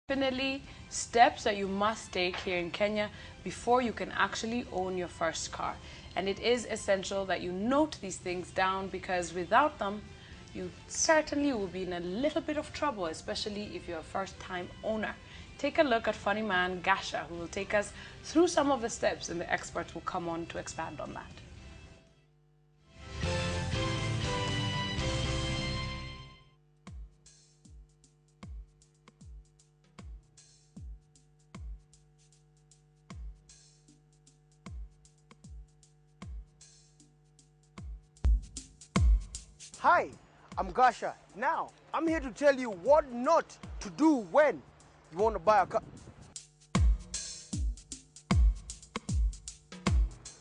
Definitely steps that you must take here in Kenya before you can actually own your first car. And it is essential that you note these things down because without them, you certainly will be in a little bit of trouble, especially if you're a first-time owner. Take a look at funny man Gasha, who will take us through some of the steps, and the experts will come on to expand on that. Hi, I'm Gasha. Now, I'm here to tell you what not to do when you want to buy a car.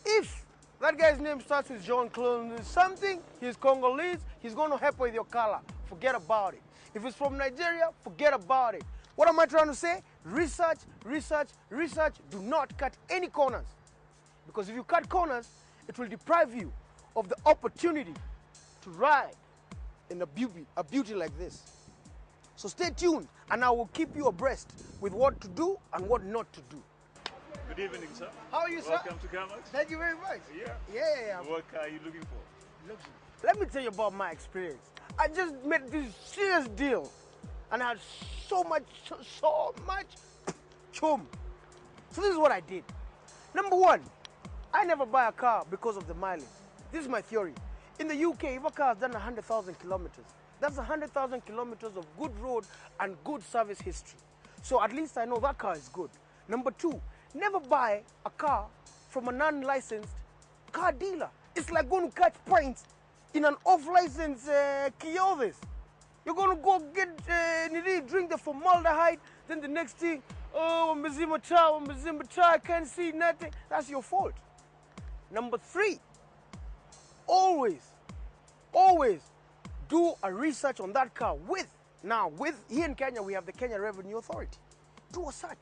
If that guy's name starts with John Clone something, he's Congolese, he's going to help with your color. Forget about it. If it's from Nigeria, forget about it. What am I trying to say? Research, research, research. Do not cut any corners. Because if you cut corners, it will deprive you of the opportunity to ride in a beauty like this. So stay tuned and I will keep you abreast with what to do and what not to do. Good evening, sir. How are you, sir? Welcome to Kamax. Thank you very much. Yeah. What car are you looking for? Let me tell you about my experience. I just made this serious deal and I had so much chum. So this is what I did. Number one, I never buy a car because of the mileage. This is my theory. In the UK, if a car has done 100,000 kilometers, that's 100,000 kilometers of good road and good service history. So at least I know that car is good. Number two, never buy a car from a non-licensed car dealer. It's like going to catch points in an off-licensed kiosk. You're going to go get, drink the formaldehyde, then the next thing, oh, Mzima I can't see nothing. That's your fault. Number three, always do a research on that car here in Kenya, we have the Kenya Revenue Authority. Do a search,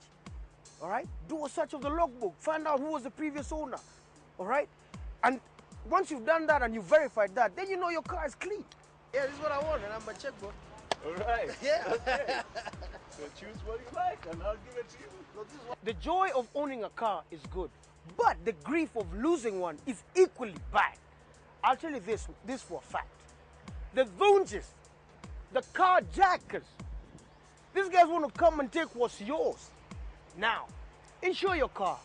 all right? Do a search of the logbook. Find out who was the previous owner, all right? And once you've done that and you've verified that, then you know your car is clean. Yeah, this is what I want, and I'm a checkbook. All right. Yeah. Okay. So choose what you like, and I'll give it to you. The joy of owning a car is good, but the grief of losing one is equally bad. I'll tell you this for a fact. The Vunjas, the carjackers, these guys want to come and take what's yours. Now, insure your car.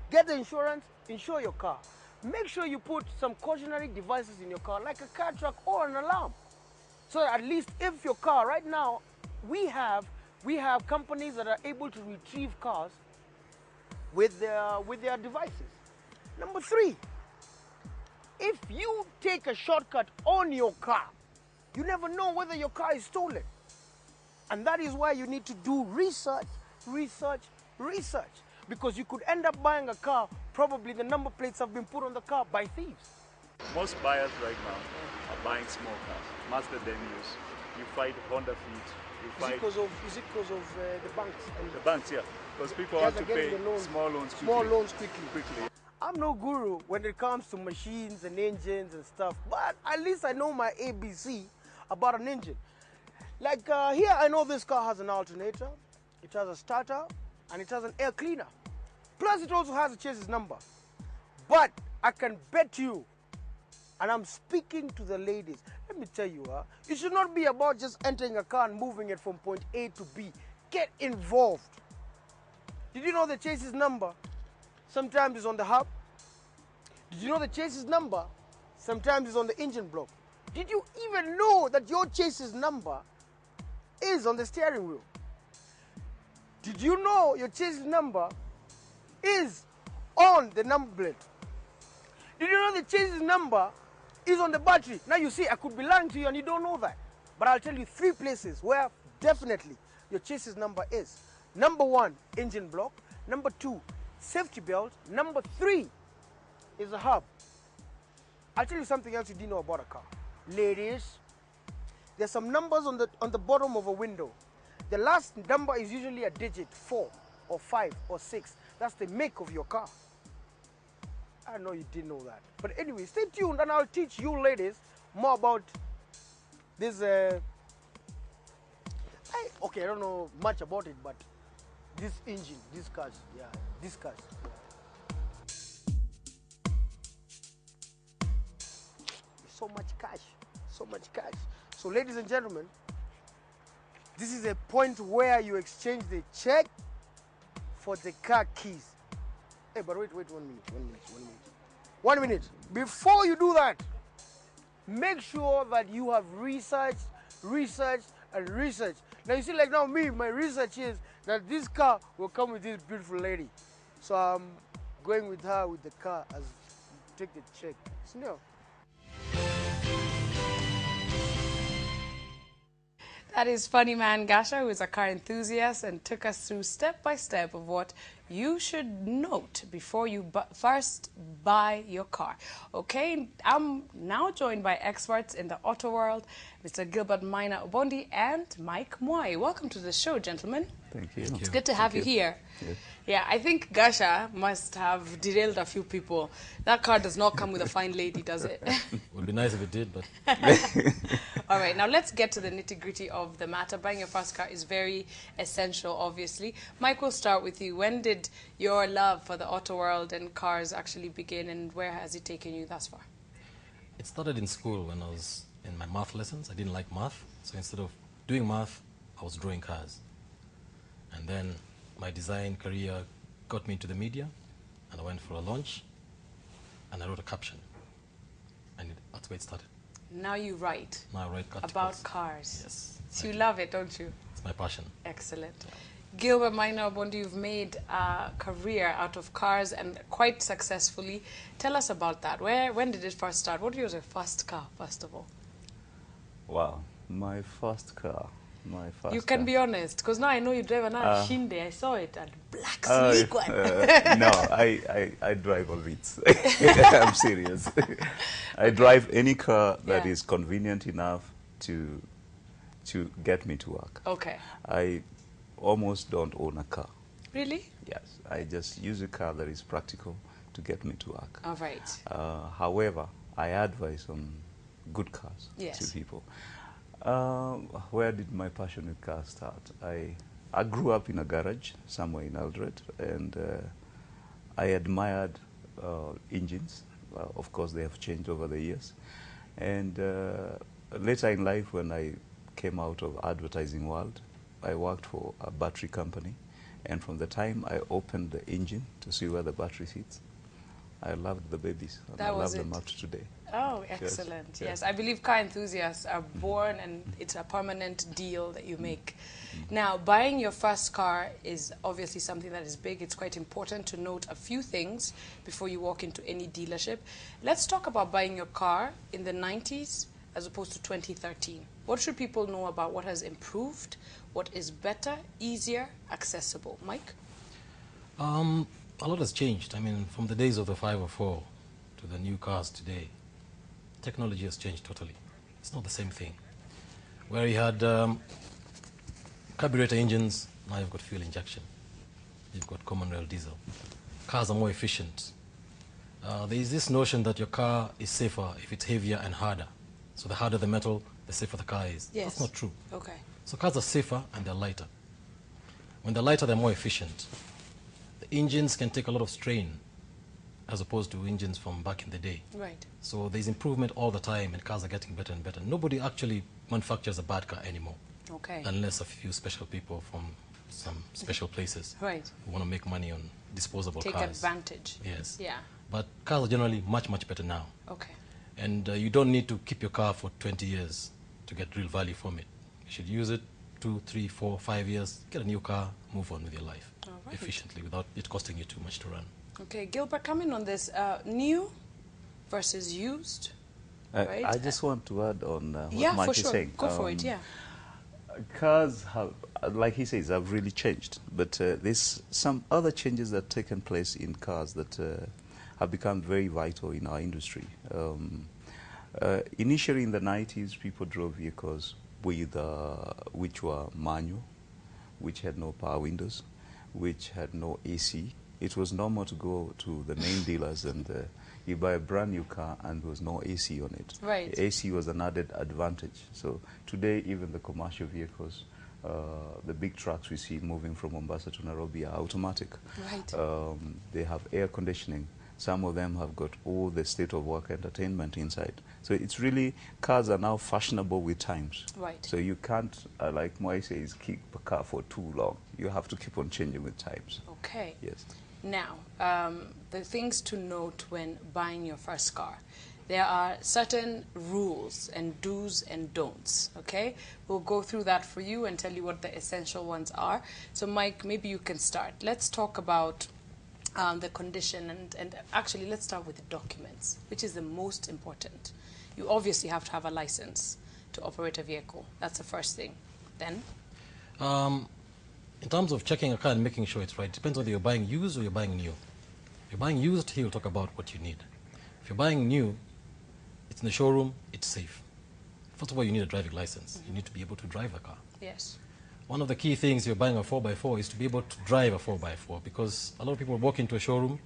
Get the insurance, insure your car. Make sure you put some cautionary devices in your car, like a car track or an alarm. So that at least if your car, right now, we have companies that are able to retrieve cars with their devices. Number three, if you take a shortcut on your car, you never know whether your car is stolen. And that is why you need to do research. Because you could end up buying a car, probably the number plates have been put on the car by thieves. Most buyers right now are buying small cars. Mazda Demios. You fight Honda Fit. Is it because of the banks? The banks, yeah. Because people have to pay small loans quickly. I'm no guru when it comes to machines and engines and stuff, but at least I know my ABC about an engine. Like here, I know this car has an alternator, it has a starter, and it has an air cleaner. Plus, it also has a chassis number. But I can bet you, and I'm speaking to the ladies, let me tell you, it should not be about just entering a car and moving it from point A to B. Get involved. Did you know the chassis number sometimes is on the hub? Did you know the chassis number sometimes is on the engine block? Did you even know that your chassis number is on the steering wheel? Did you know your chassis number is on the number plate? Did you know the chassis number is on the battery? Now you see, I could be lying to you and you don't know that. But I'll tell you three places where definitely your chassis number is. Number one, engine block. Number two, safety belt. Number three is a hub. I'll tell you something else you didn't know about a car. Ladies, there's some numbers on the bottom of a window. The last number is usually a digit, 4 or 5 or 6. That's the make of your car. I know you didn't know that. But anyway, stay tuned and I'll teach you ladies more about this okay, I don't know much about it, but this engine, this cars, yeah, this cars. Yeah. So much cash, so much cash. So ladies and gentlemen, this is a point where you exchange the check for the car keys. Hey, but wait, 1 minute. 1 minute. Before you do that, make sure that you have researched. Now you see, like now me, my research is that this car will come with this beautiful lady. So I'm going with her with the car as take the check. Snell. That is Funny Man Gasha, who is a car enthusiast and took us through step by step of what you should note before you first buy your car. Okay, I'm now joined by experts in the auto world, Mr. Gilbert Maina Obondi and Mike Mwai. Welcome to the show, gentlemen. Thank you. It's good to have you here. Yes. Yeah, I think Gasha must have derailed a few people. That car does not come with a fine lady, does it? Would be nice if it did, but... All right, now let's get to the nitty-gritty of the matter. Buying your first car is very essential, obviously. Mike, we'll start with you. When did your love for the auto world and cars actually begin, and where has it taken you thus far? It started in school when I was in my math lessons. I didn't like math, so instead of doing math, I was drawing cars. And then my design career got me into the media, and I went for a launch, and I wrote a caption. And that's where it started. Now you write Now I write articles. about cars. Yes. So you love it, don't you? It's my passion. Excellent. Gilbert Maina Obondi, you've made a career out of cars and quite successfully. Tell us about that. When did it first start? What was your first car, first of all? Wow, my first car. You can be honest, because now I know you drive an Shinde. I saw it, a black sleek one. No, I drive a Vitz. I'm serious. I drive any car that is convenient enough to get me to work. Okay. I almost don't own a car. Really? Yes, I just use a car that is practical to get me to work. All right. However, I advise on good cars to people. Where did my passion with cars start? I grew up in a garage somewhere in Eldred, and I admired engines. Of course, they have changed over the years. And later in life, when I came out of advertising world, I worked for a battery company. And from the time I opened the engine to see where the battery sits, I loved the babies, and I love them up to today. Oh, excellent. Yes, I believe car enthusiasts are born, and it's a permanent deal that you make. Now, buying your first car is obviously something that is big. It's quite important to note a few things before you walk into any dealership. Let's talk about buying your car in the 90s as opposed to 2013. What should people know about what has improved, what is better, easier, accessible? Mike? A lot has changed. I mean, from the days of the 504 to the new cars today, technology has changed totally. It's not the same thing. Where you had carburetor engines, now you've got fuel injection. You've got common rail diesel. Cars are more efficient. There is this notion that your car is safer if it's heavier and harder. So the harder the metal, the safer the car is. Yes. That's not true. Okay. So cars are safer and they're lighter. When they're lighter, they're more efficient. The engines can take a lot of strain as opposed to engines from back in the day. Right. So there's improvement all the time, and cars are getting better and better. Nobody actually manufactures a bad car anymore. Okay. Unless a few special people from some special places Right. who want to make money on disposable Take cars. advantage. Yes. Yeah. But cars are generally much, much better now. Okay. And you don't need to keep your car for 20 years to get real value from it. You should use it 2, 3, 4, 5 years, get a new car, move on with your life efficiently without it costing you too much to run. Okay, Gilbert, come in on this. New versus used, right? I just want to add on what yeah, Mike for is sure. saying. Go for it, yeah. Cars have, like he says, have really changed. But there's some other changes that have taken place in cars that have become very vital in our industry. Initially in the 90s, people drove vehicles with, which were manual, which had no power windows, which had no AC. It was normal to go to the main dealers and you buy a brand new car and there was no AC on it. Right. AC was an added advantage. So today, even the commercial vehicles The big trucks we see moving from Mombasa to Nairobi are automatic. Right. They have air conditioning. Some of them have got all the state-of-work entertainment inside. So it's really, cars are now fashionable with times. Right. So you can't, like Moi says, keep a car for too long. You have to keep on changing with times. Okay. Yes. Now, the things to note when buying your first car. There are certain rules and do's and don'ts, okay? We'll go through that for you and tell you what the essential ones are. So, Mike, maybe you can start. Let's talk about the condition, and actually let's start with the documents, which is the most important. You obviously have to have a license to operate a vehicle. That's the first thing. Then? In terms of checking a car and making sure it's right, it depends whether you're buying used or you're buying new. If you're buying used, he'll talk about what you need. If you're buying new, it's in the showroom, it's safe. First of all, you need a driving license. You need to be able to drive a car. Yes. One of the key things you're buying a 4x4 is to be able to drive a 4x4, because a lot of people walk into a showroom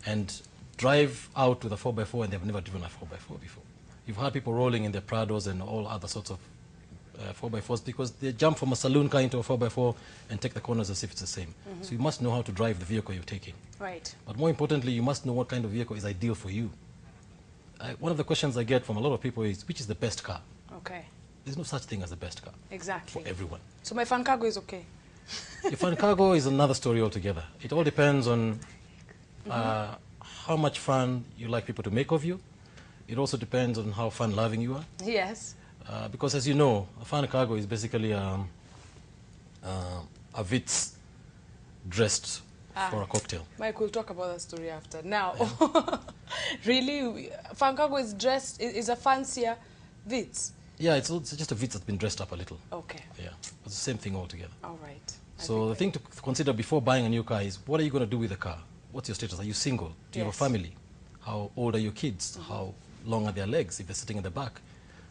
and drive out with a 4x4 and they've never driven a 4x4 before. You've had people rolling in their Prados and all other sorts of 4x4s because they jump from a saloon car into a 4x4 and take the corners as if it's the same. So you must know how to drive the vehicle you're taking. Right. But more importantly, you must know what kind of vehicle is ideal for you. One of the questions I get from a lot of people is, which is the best car? Okay. There's no such thing as the best car. Exactly. For everyone. So my Fan Cargo is okay? Your Fan Cargo is another story altogether. It all depends on how much fun you like people to make of you. It also depends on how fun-loving you are. Yes. Because as you know, a Fan Cargo is basically a Vitz dressed for a cocktail. Mike, we'll talk about that story after. Now, really, Fan Cargo is dressed, is a fancier Vitz? Yeah, it's just a Vitz that's been dressed up a little. Okay. Yeah, it's the same thing altogether. All right. So the thing to consider before buying a new car is, what are you going to do with the car? What's your status? Are you single? Do you have a family? How old are your kids? How long are their legs if they're sitting in the back?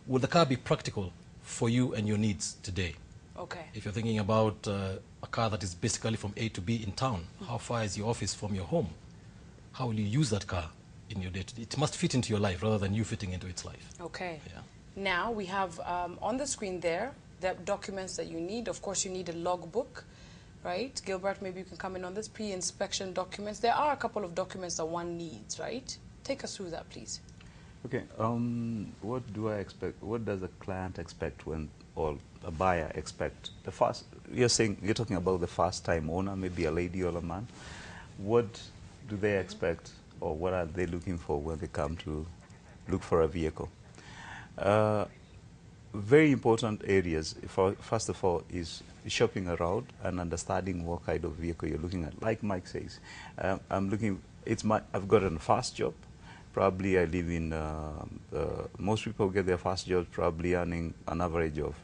Will the car be practical for you and your needs today? Okay. If you're thinking about a car that is basically from A to B in town, how far is your office from your home? How will you use that car in your day-to-day? It must fit into your life rather than you fitting into its life. Okay. Yeah. Now we have on the screen there the documents that you need. Of course, you need a logbook, right? Gilbert, maybe you can come in on this. Pre-inspection documents. There are a couple of documents that one needs, right? Take us through that, please. Okay. What do I expect? What does a client expect when, or a buyer expect? The first, you're talking about the first-time owner, maybe a lady or a man. What do they expect, or what are they looking for when they come to look for a vehicle? Very important areas, first of all, is shopping around and understanding what kind of vehicle you're looking at. Like Mike says, I've got a fast job. Probably I live in, most people get their fast jobs probably earning an average of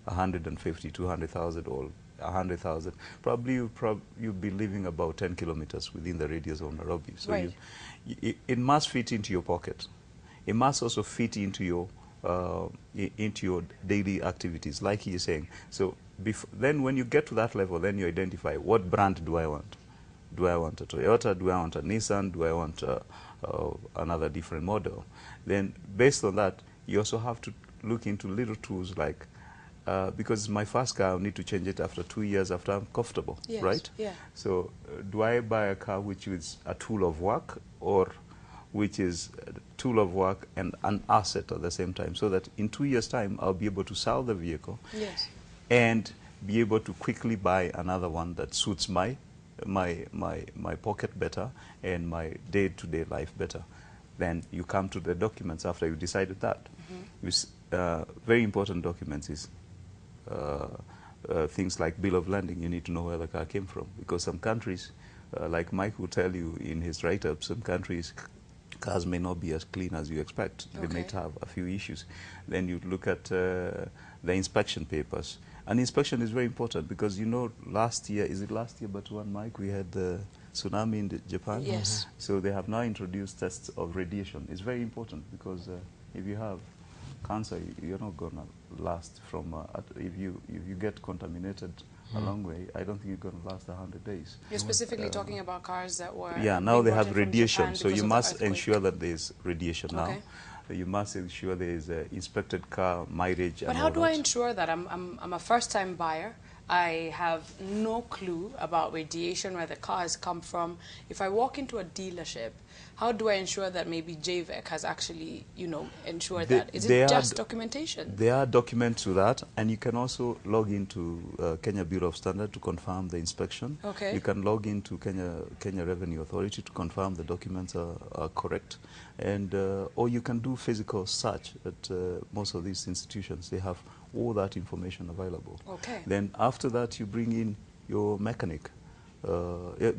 150, 200,000 or 100,000. Probably you'll be living about 10 kilometers within the radius of Nairobi. So right. It must fit into your pocket. It must also fit into your daily activities, like you're saying. So then when you get to that level, then you identify, what brand do I want? Do I want a Toyota? Do I want a Nissan? Do I want another different model? Then based on that, you also have to look into little tools like, because it's my first car, I need to change it after 2 years after I'm comfortable, yes. right? Yeah. So do I buy a car which is a tool of work, or which is a tool of work and an asset at the same time, so that in 2 years' time I'll be able to sell the vehicle, yes, and be able to quickly buy another one that suits my pocket better and my day-to-day life better. Then you come to the documents after you've decided that. Very important documents is things like bill of lading. You need to know where the car came from, because some countries, like Mike will tell you in his write-up, some countries cars may not be as clean as you expect. They may have a few issues. Then you look at the inspection papers. And inspection is very important because, you know, last year, is it last year but one, Mike, we had the tsunami in Japan? Yes. So they have now introduced tests of radiation. It's very important because if you have cancer, you're not going to last from, if you get contaminated a long way, I don't think you're going to last 100 days. You're specifically talking about cars that were... Yeah, now they have radiation, so you must ensure that there's radiation now. You must ensure there is an inspected car, mileage. But how do I ensure that I'm a first-time buyer? I have no clue about radiation, where the car has come from. If I walk into a dealership, how do I ensure that maybe JVEC has actually, ensured that? Is it just documentation? There are documents to that, and you can also log into Kenya Bureau of Standards to confirm the inspection. Okay. You can log into Kenya Revenue Authority to confirm the documents are correct. And or you can do physical search at most of these institutions. They have all that information available. Okay. Then after that, you bring in your mechanic.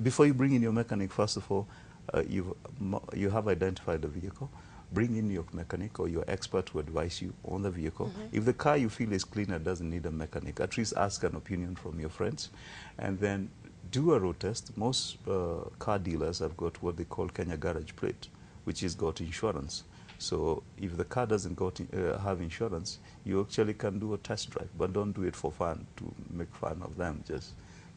Before you bring in your mechanic, first of all, you have identified the vehicle. Bring in your mechanic or your expert to advise you on the vehicle. Mm-hmm. If the car you feel is cleaner, doesn't need a mechanic, at least ask an opinion from your friends. And then do a road test. Most car dealers have got what they call Kenya Garage Plate, which has got insurance. So if the car doesn't have insurance, you actually can do a test drive, but don't do it for fun, to make fun of them. Just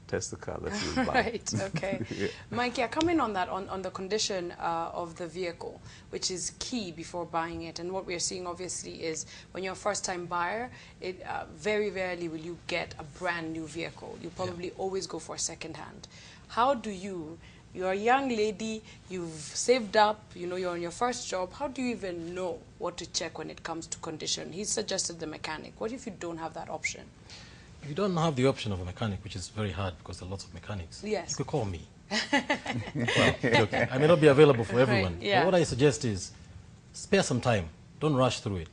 test the car that you buy. Right, okay. Yeah. Mike, come in on that, on the condition of the vehicle, which is key before buying it. And what we're seeing, obviously, is when you're a first-time buyer, very rarely will you get a brand new vehicle. You probably always go for a second-hand. How do you're a young lady, you've saved up, you're on your first job. How do you even know what to check when it comes to condition? He suggested the mechanic. What if you don't have that option? If you don't have the option of a mechanic, which is very hard because there are lots of mechanics, yes, you could call me. Well, look, I may not be available for everyone. Right, yeah. But what I suggest is spare some time. Don't rush through it.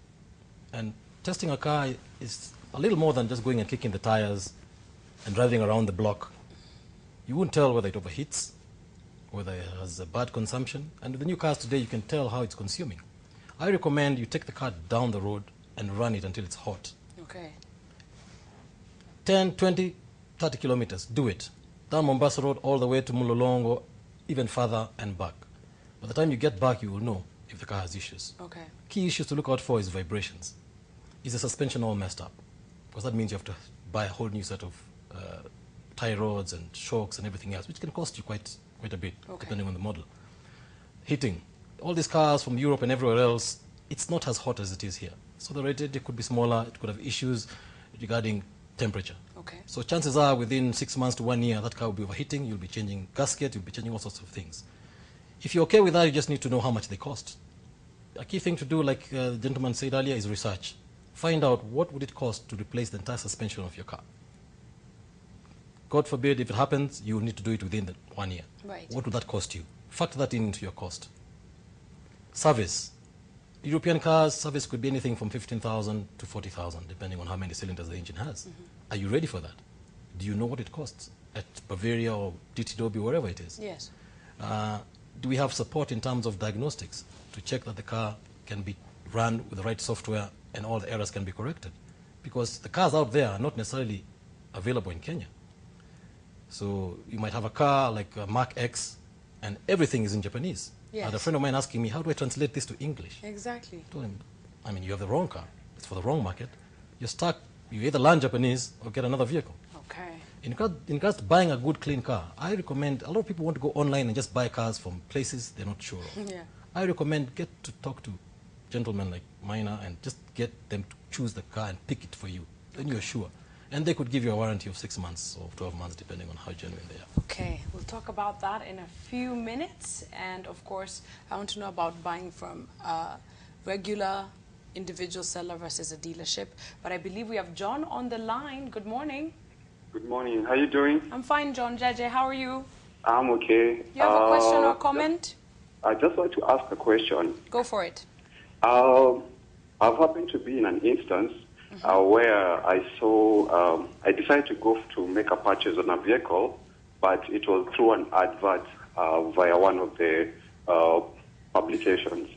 And testing a car is a little more than just going and kicking the tires and driving around the block. You won't tell whether it overheats, whether it has a bad consumption. And with the new cars today, you can tell how it's consuming. I recommend you take the car down the road and run it until it's hot. Okay. 10, 20, 30 kilometers, do it. Down Mombasa Road all the way to Mulolongo, even further and back. By the time you get back, you will know if the car has issues. Okay. Key issues to look out for is vibrations. Is the suspension all messed up? Because that means you have to buy a whole new set of tie rods and shocks and everything else, which can cost you quite a bit, depending on the model. Heating. All these cars from Europe and everywhere else, it's not as hot as it is here. So the radiator could be smaller, it could have issues regarding temperature. Okay. So chances are within 6 months to 1 year, that car will be overheating, you'll be changing gasket, you'll be changing all sorts of things. If you're okay with that, you just need to know how much they cost. A key thing to do, like the gentleman said earlier, is research. Find out what would it cost to replace the entire suspension of your car. God forbid, if it happens, you will need to do it within 1 year. Right. What would that cost you? Factor that into your cost. Service. European cars, service could be anything from 15,000 to 40,000, depending on how many cylinders the engine has. Mm-hmm. Are you ready for that? Do you know what it costs at Bavaria or DT Dobby, wherever it is? Yes. Do we have support in terms of diagnostics to check that the car can be run with the right software and all the errors can be corrected? Because the cars out there are not necessarily available in Kenya. So you might have a car like a Mark X and everything is in Japanese. Yes. I had a friend of mine asking me, how do I translate this to English? Exactly. I told him, I mean, you have the wrong car. It's for the wrong market. You're stuck. You either learn Japanese or get another vehicle. Okay. In regards to buying a good, clean car, I recommend, a lot of people want to go online and just buy cars from places they're not sure of. Yeah. I recommend get to talk to gentlemen like Minor and just get them to choose the car and pick it for you. Then you're sure. And they could give you a warranty of 6 months or 12 months, depending on how genuine they are. Okay, we'll talk about that in a few minutes. And of course, I want to know about buying from a regular individual seller versus a dealership. But I believe we have John on the line. Good morning. Good morning. How are you doing? I'm fine, John. Jaje, how are you? I'm okay. You have a question or comment? I just want to ask a question. Go for it. I've happened to be in an instance where I saw, I decided to go to make a purchase on a vehicle, but it was through an advert via one of the publications.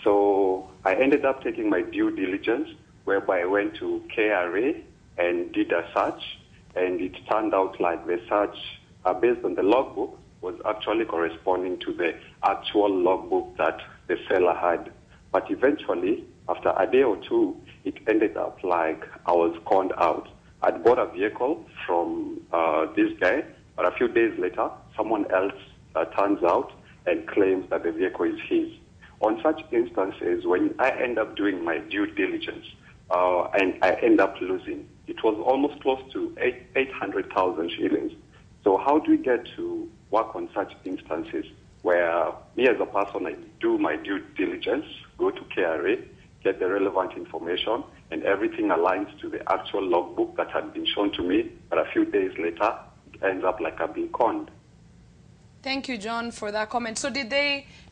So I ended up taking my due diligence, whereby I went to KRA and did a search, and it turned out like the search, based on the logbook, was actually corresponding to the actual logbook that the seller had. But eventually, after a day or two, it ended up like I was conned out. I'd bought a vehicle from this guy, but a few days later, someone else turns out and claims that the vehicle is his. on such instances, when I end up doing my due diligence and I end up losing, it was almost close to 800,000 shillings. So how do we get to work on such instances where me as a person, I do my due diligence, go to KRA, get the relevant information, and everything aligns to the actual logbook that had been shown to me, but a few days later, it ends up like I've been conned. Thank you, John, for that comment. So did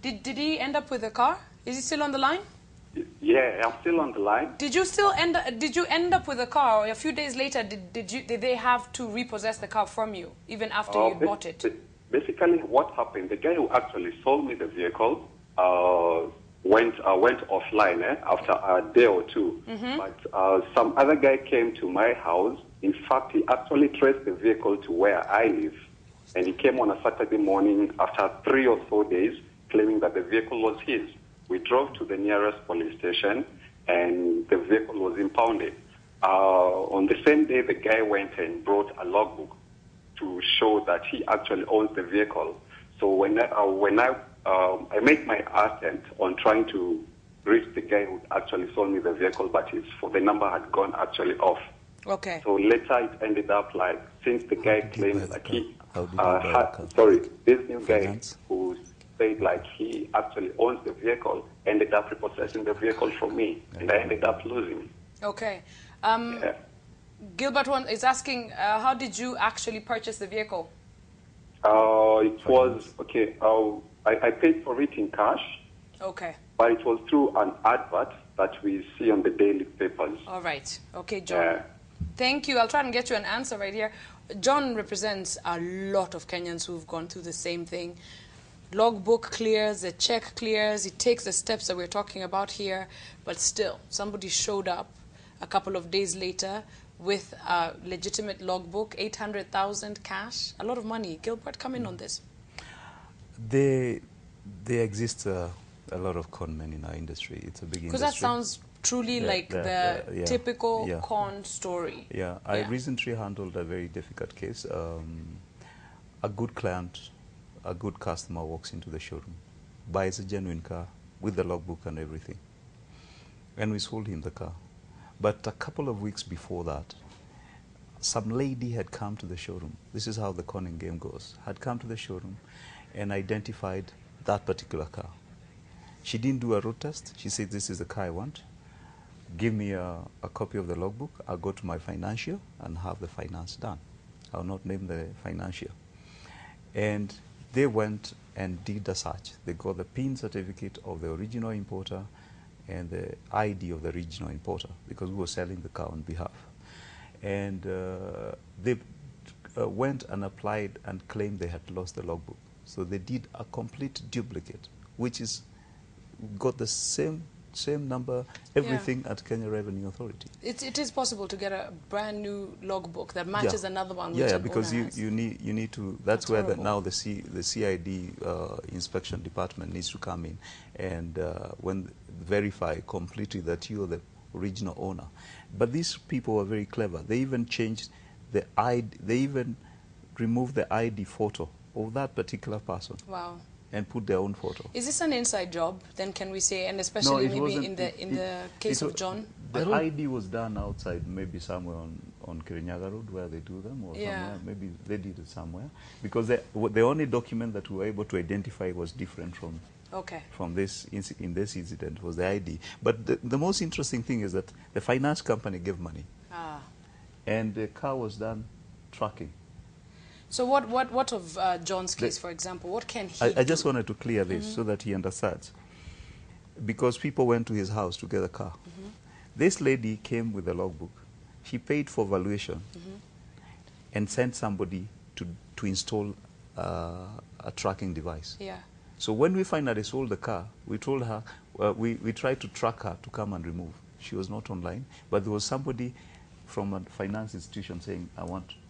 he end up with a car? Is he still on the line? Yeah, I'm still on the line. Did you end up with a car, or a few days later did they have to repossess the car from you, even after you bought it? Basically, what happened, the guy who actually sold me the vehicle went offline after a day or two. But some other guy came to my house. In fact, he actually traced the vehicle to where I live. And he came on a Saturday morning after 3 or 4 days, claiming that the vehicle was his. We drove to the nearest police station, and the vehicle was impounded. On the same day, the guy went and brought a logbook to show that he actually owns the vehicle. So when I made my attempt on trying to reach the guy who actually sold me the vehicle, but the number had gone actually off. Okay. So later it ended up like, since the guy claimed like this new guy who said like he actually owns the vehicle, ended up repossessing the vehicle from me, and I ended up losing. Okay. Gilbert is asking, how did you actually purchase the vehicle? It was, okay, I paid for it in cash. Okay. But it was through an advert that we see on the daily papers. All right. Okay, John. Thank you. I'll try and get you an answer right here. John represents a lot of Kenyans who've gone through the same thing. Logbook clears, the check clears, it takes the steps that we're talking about here, but still, somebody showed up a couple of days later with a legitimate logbook, 800,000 cash, a lot of money. Gilbert, come in on this. There exists a lot of con men in our industry. It's a big industry. Because that sounds truly like the typical con story. Yeah, I recently handled a very difficult case. A good client, a good customer walks into the showroom, buys a genuine car with the logbook and everything, and we sold him the car. But a couple of weeks before that, some lady had come to the showroom. This is how the conning game goes. Had come to the showroom and identified that particular car. She didn't do a road test. She said, this is the car I want. Give me a copy of the logbook. I'll go to my financier and have the finance done. I'll not name the financier. And they went and did a search. They got the PIN certificate of the original importer and the ID of the regional importer, because we were selling the car on behalf. And they went and applied and claimed they had lost the logbook. So they did a complete duplicate, which is got the same number, everything at Kenya Revenue Authority. It is possible to get a brand new logbook that matches another one. Yeah, because you need to. That's where now the CID inspection department needs to come in and verify completely that you are the original owner. But these people were very clever. They even changed the ID. They even removed the ID photo of that particular person. Wow. And put their own photo. Is this an inside job, then, can we say, and especially maybe in the case of John? The ID was done outside, maybe somewhere on Kirinyaga Road where they do them, or somewhere. Maybe they did it somewhere, because the only document that we were able to identify was different from this incident was the ID. But the most interesting thing is that the finance company gave money, and the car was done tracking. So what of John's case, for example? What can he do? I just wanted to clear this so that he understands. Because people went to his house to get a car. This lady came with a logbook. She paid for valuation and sent somebody to install a tracking device. Yeah. So when we finally sold the car, we told her, we tried to track her to come and remove. She was not online, but there was somebody from a finance institution saying,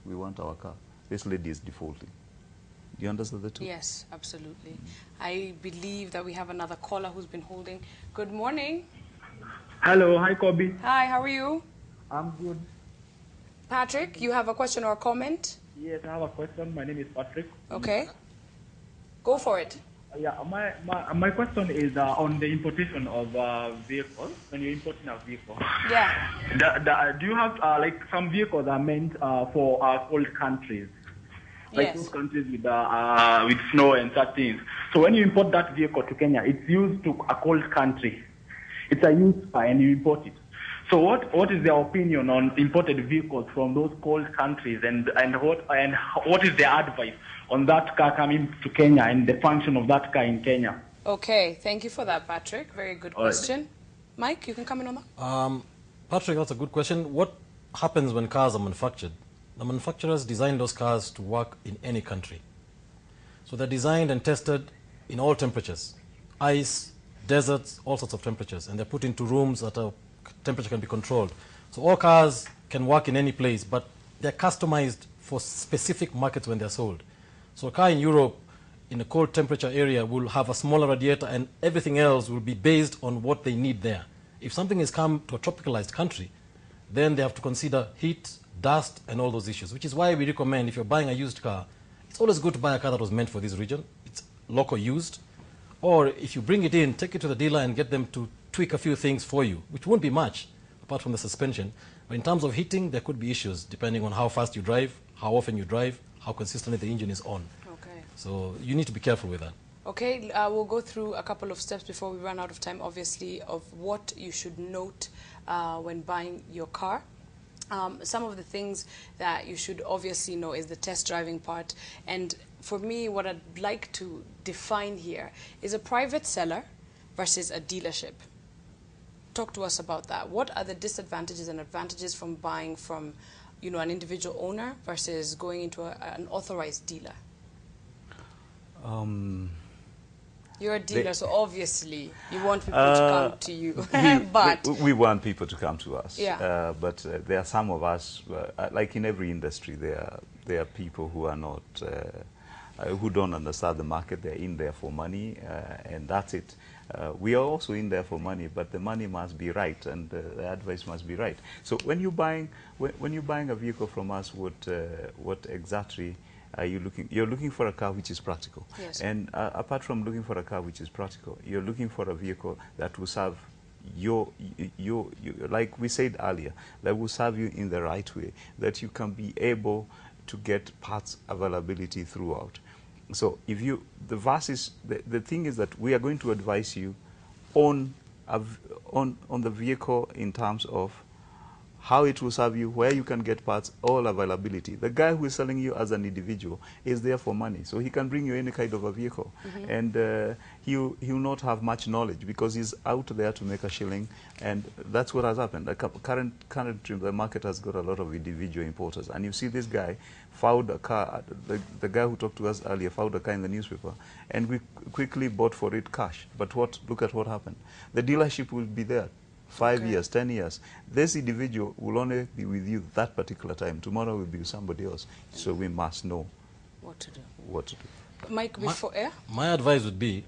we want our car. This lady is defaulting. Do you understand the two? Yes, absolutely. I believe that we have another caller who's been holding. Good morning. Hello. Hi, Kobe. Hi, how are you? I'm good. Patrick, you have a question or a comment? Yes, I have a question. My name is Patrick. Okay. Go for it. Yeah, my question is on the importation of vehicles. When you're importing a vehicle, yeah, do you have like some vehicles are meant for cold countries, like those countries with snow and such things? So when you import that vehicle to Kenya, it's used to a cold country. It's a used car, and you import it. So what is their opinion on imported vehicles from those cold countries, and what is their advice on that car coming to Kenya and the function of that car in Kenya? Okay, thank you for that, Patrick. Very good question. Right. Mike, you can come in on that. Patrick, that's a good question. What happens when cars are manufactured? The manufacturers design those cars to work in any country. So they're designed and tested in all temperatures, ice, deserts, all sorts of temperatures, and they're put into rooms that are temperature can be controlled. So all cars can work in any place, but they're customized for specific markets when they're sold. So a car in Europe in a cold temperature area will have a smaller radiator, and everything else will be based on what they need there. If something has come to a tropicalized country, then they have to consider heat, dust, and all those issues, which is why we recommend if you're buying a used car, it's always good to buy a car that was meant for this region. It's local used. Or if you bring it in, take it to the dealer and get them to tweak a few things for you, which won't be much, apart from the suspension. But in terms of heating, there could be issues, depending on how fast you drive, how often you drive, how consistently the engine is on. Okay. So you need to be careful with that. Okay, we'll go through a couple of steps before we run out of time, obviously, of what you should note when buying your car. Some of the things that you should obviously know is the test driving part. And for me, what I'd like to define here is a private seller versus a dealership. Talk to us about that. What are the disadvantages and advantages from buying from, you know, an individual owner versus going into an authorized dealer? You're a dealer, so obviously you want people to come to you. But we want people to come to us. Yeah. But there are some of us, like in every industry, there are people who are not, who don't understand the market. They're in there for money, and that's it. We are also in there for money, but the money must be right, and the advice must be right. So when you're buying a vehicle from us, what exactly are you looking? You're looking for a car which is practical. Yes. And apart from looking for a car which is practical, you're looking for a vehicle that will serve your like we said earlier, that will serve you in the right way, that you can be able to get parts availability throughout. So if you, the thing is that we are going to advise you on the vehicle in terms of how it will serve you, where you can get parts, all availability. The guy who is selling you as an individual is there for money, so he can bring you any kind of a vehicle. And he'll not have much knowledge because he's out there to make a shilling, and that's what has happened. Currently, the market has got a lot of individual importers, and you see this guy found a car, the guy who talked to us earlier found a car in the newspaper, and we quickly bought for it cash. But look at what happened. The dealership will be there 5 years, 10 years. This individual will only be with you that particular time. Tomorrow will be with somebody else. So we must know what to do. Mike, before my advice would be,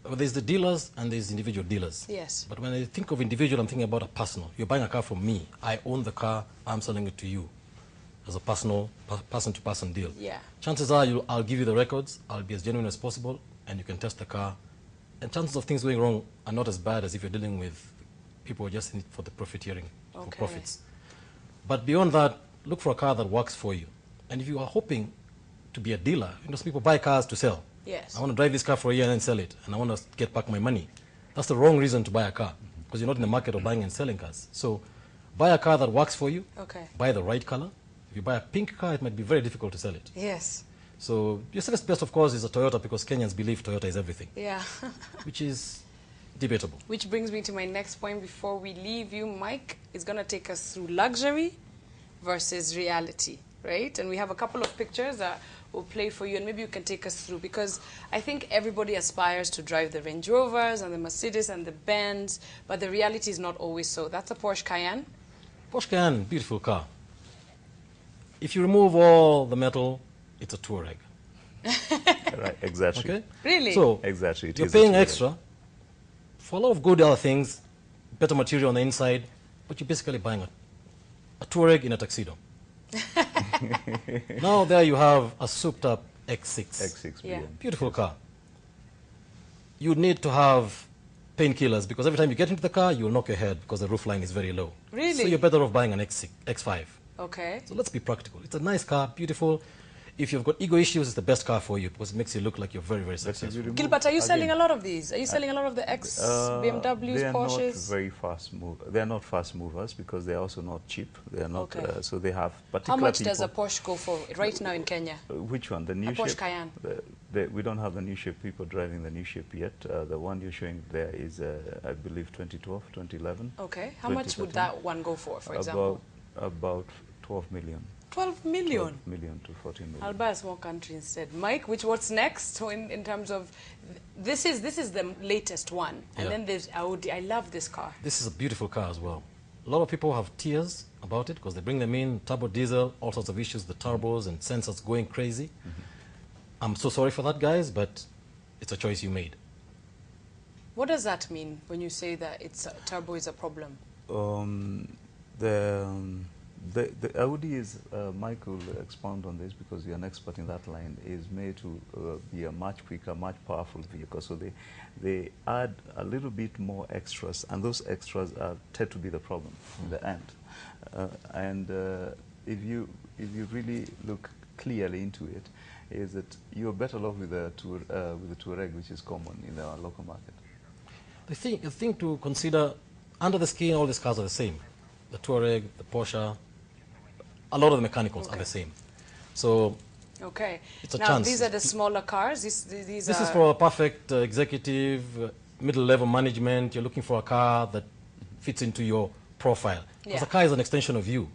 there's the dealers and there's individual dealers. Yes. But when I think of individual, I'm thinking about a personal. You're buying a car from me. I own the car. I'm selling it to you as a personal, person-to-person deal. Yeah. Chances are I'll give you the records. I'll be as genuine as possible, and you can test the car. And chances of things going wrong are not as bad as if you're dealing with people who are just in it for the profiteering, for profits. But beyond that, look for a car that works for you. And if you are hoping to be a dealer, you know, some people buy cars to sell. Yes. I want to drive this car for a year and then sell it, and I want to get back my money. That's the wrong reason to buy a car, because you're not in the market of buying and selling cars. So buy a car that works for you. Okay. Buy the right color. If you buy a pink car, it might be very difficult to sell it. Yes. So your safest best, of course, is a Toyota, because Kenyans believe Toyota is everything. Yeah. Which is debatable. Which brings me to my next point before we leave you. Mike is going to take us through luxury versus reality, right? And we have a couple of pictures that we'll play for you, and maybe you can take us through, because I think everybody aspires to drive the Range Rovers and the Mercedes and the Benz, but the reality is not always so. That's a Porsche Cayenne. Porsche Cayenne, beautiful car. If you remove all the metal, it's a Touareg. Right, exactly. Okay? Really? So, exactly, you're paying extra for a lot of good other things, better material on the inside, but you're basically buying a Touareg in a tuxedo. Now there you have a souped up X6. X6, yeah. Beautiful car. you need to have painkillers because every time you get into the car, you'll knock your head because the roof line is very low. Really? So you're better off buying an X5. Okay. So let's be practical. It's a nice car, beautiful. If you've got ego issues, it's the best car for you because it makes you look like you're very, very successful. Gilbert, are you selling a lot of these? Are you selling a lot of the BMWs, they are Porsches? Not very fast movers. They are not fast movers because they are also not cheap. They are not. Okay. So they have particular. How much does a Porsche go for right now in Kenya? Which one? The new A Porsche shape? Cayenne. We don't have the new shape. People driving the new shape yet. The one you're showing there is, I believe, 2012, 2011. Okay. How much would that one go for example? About 12 million. 12 million? 12 million to 14 million. I'll buy a small country instead. Mike, what's next in terms of... This is the latest one. And then there's Audi. I love this car. This is a beautiful car as well. A lot of people have tears about it because they bring them in, turbo diesel, all sorts of issues, the turbos and sensors going crazy. I'm so sorry for that, guys, but it's a choice you made. What does that mean when you say that turbo is a problem? The Audi is, Mike will expound on this because you're an expert in that line, is made to be a much quicker, much powerful vehicle. So they add a little bit more extras, and those extras tend to be the problem in the end. If you really look clearly into it, is that you're better off with the Touareg, which is common in our local market. The thing to consider, under the skin, all these cars are the same. The Touareg, the Porsche, a lot of the mechanicals are the same. So it's a chance. These are the smaller cars? This is for a perfect executive, middle-level management. You're looking for a car that fits into your profile. Because the car is an extension of you.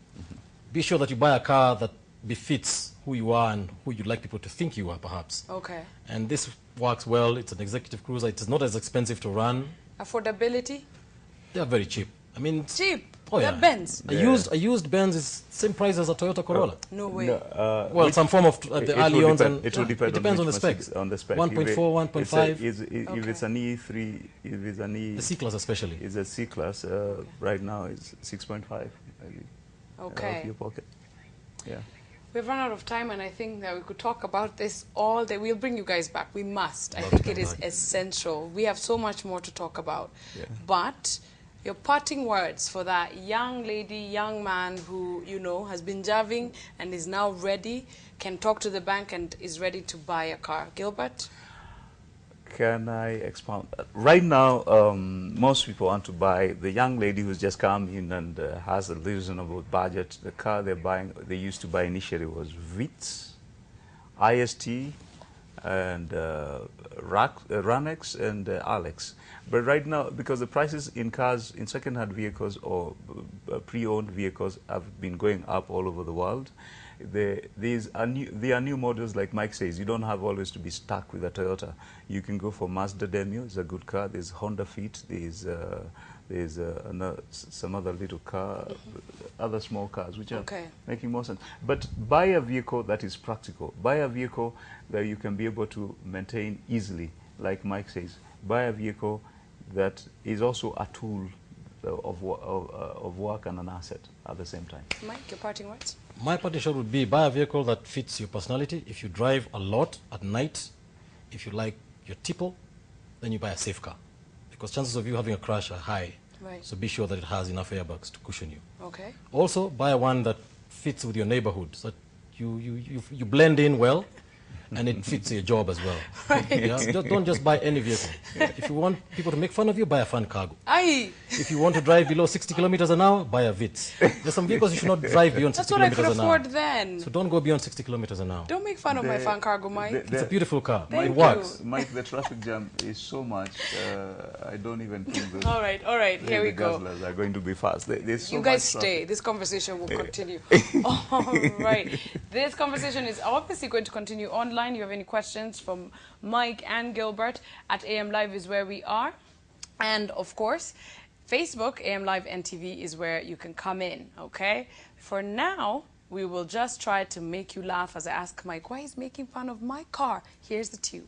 Be sure that you buy a car that befits who you are and who you'd like people to think you are, perhaps. Okay. And this works well. It's an executive cruiser. It's not as expensive to run. Affordability? They are very cheap. I mean, cheap. Oh yeah, Benz. A used Benz is same price as a Toyota Corolla. No way. Well, some form of the Allianz, and it will depend. It depends on the specs. 1.4, 1.5. If it's an E3, if it's an E, the C-Class especially. Is a C-Class. Right now it's 6.5. Maybe. Okay. Of your pocket. Yeah. We've run out of time, and I think that we could talk about this all day. We'll bring you guys back. We must. I think it is essential. We have so much more to talk about. Yeah. But your parting words for that young lady, young man who, you know, has been driving and is now ready, can talk to the bank and is ready to buy a car. Gilbert? Can I expound? Right now, most people want to buy, the young lady who's just come in and has a reasonable budget. The car they used to buy initially was Vitz, IST, and Ranex and Alex. But right now, because the prices in cars, in second-hand vehicles or pre-owned vehicles have been going up all over the world, there are new models, like Mike says. You don't have always to be stuck with a Toyota. You can go for Mazda Demio, it's a good car. There's Honda Fit, there's some other little car, other small cars, which are making more sense. But buy a vehicle that is practical. Buy a vehicle that you can be able to maintain easily, like Mike says. Buy a vehicle that is also a tool of work and an asset at the same time. Mike, your parting words? My parting shot would be buy a vehicle that fits your personality. If you drive a lot at night, if you like your tipple, then you buy a safe car. Because chances of you having a crash are high. Right. So be sure that it has enough airbags to cushion you. Okay. Also, buy one that fits with your neighborhood, so that you blend in well, and it fits your job as well. Right. Yeah? Don't just buy any vehicle. If you want people to make fun of you, buy a fun cargo. Aye. If you want to drive below 60 kilometers an hour, buy a Vitz. There's some vehicles you should not drive beyond 60 kilometers an hour. That's what I could afford then. So don't go beyond 60 kilometers an hour. Don't make fun of my fun cargo, Mike. It's a beautiful car. It works. Mike, the traffic jam is so much, I don't even think those all right, here we go. Guzzlers are going to be fast. There's so you guys much stay. This conversation will continue. All right. This conversation is obviously going to continue online. You have any questions from Mike and Gilbert at AM Live is where we are. And of course, Facebook, AM Live NTV is where you can come in, okay? For now, we will just try to make you laugh as I ask Mike why he's making fun of my car. Here's the tube.